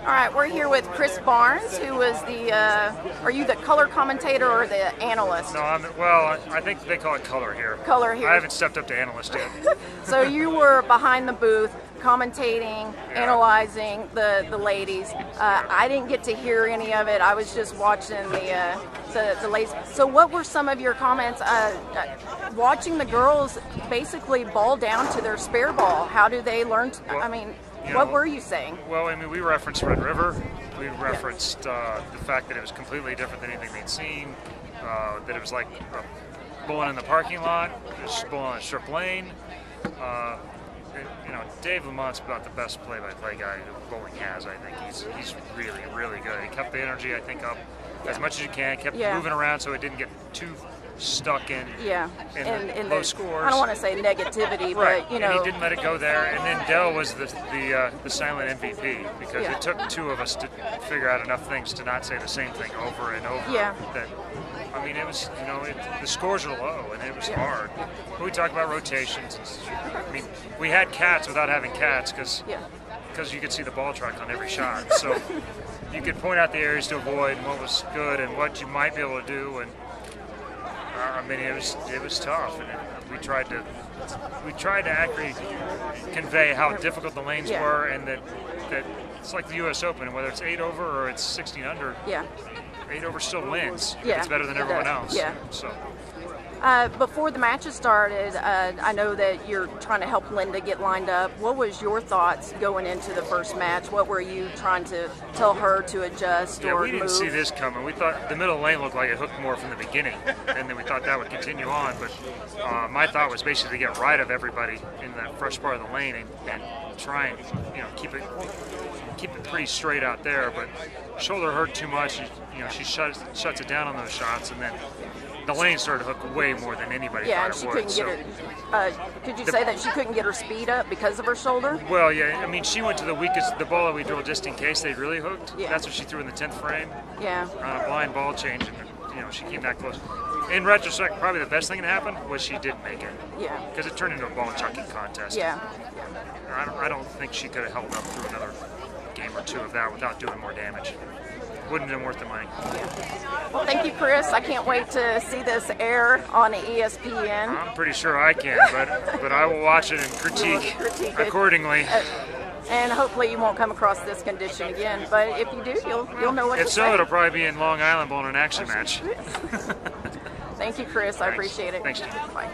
All right, we're here with Chris Barnes, who was the, are you the color commentator or the analyst? No, I think they call it color here. Color here. I haven't stepped up to analyst yet. So you were behind the booth, commentating, analyzing the ladies. I didn't get to hear any of it. I was just watching the ladies. So what were some of your comments? Watching the girls basically ball down to their spare ball. How do they learn? What were you saying? Well, we referenced Red River. We referenced the fact that it was completely different than anything they'd seen. That it was like bowling in the parking lot, just bowling on a strip lane. Dave Lamont's about the best play-by-play guy bowling has. I think he's really, really good. He kept the energy, I think, up as much as you can. Kept moving around so it didn't get too stuck in low scores. I don't want to say negativity, but and he didn't let it go there. And then Dell was the silent MVP because it took two of us to figure out enough things to not say the same thing over and over. That it was the scores are low and it was hard. But we talked about rotations. We had cats without having cats because you could see the ball track on every shot. So you could point out the areas to avoid and what was good and what you might be able to do. And it was tough, and we tried to accurately convey how difficult the lanes were, and that it's like the U.S. Open, and whether it's 8 over or it's 16 under, 8 over still wins. It's better than everyone else. So. Before the matches started, I know that you're trying to help Linda get lined up. What was your thoughts going into the first match? What were you trying to tell her to adjust or we didn't move? see this coming. We thought the middle lane looked like it hooked more from the beginning, and then we thought that would continue on. But my thought was basically to get rid of everybody in that fresh part of the lane and try and keep it pretty straight out there. But shoulder hurt too much. She shuts it down on those shots, and then the lane started to hook way more than anybody thought it would. Couldn't get her. Could you say that she couldn't get her speed up because of her shoulder? Well, she went to the weakest, the ball that we drilled just in case they really hooked. That's what she threw in the 10th frame. On a blind ball change, and she came that close. In retrospect, probably the best thing that happened was she did make it. Because it turned into a ball chucking contest. I don't think she could have held up through another game or two of that without doing more damage. Wouldn't have been worth the money. Well, thank you, Chris. I can't wait to see this air on ESPN. I'm pretty sure I can, but I will watch it and critique accordingly. And hopefully you won't come across this condition again. But if you do, you'll know what to say. If so, it'll probably be in Long Island bowling an action match. Thank you, Chris. I appreciate it. Thanks, Steve. Bye.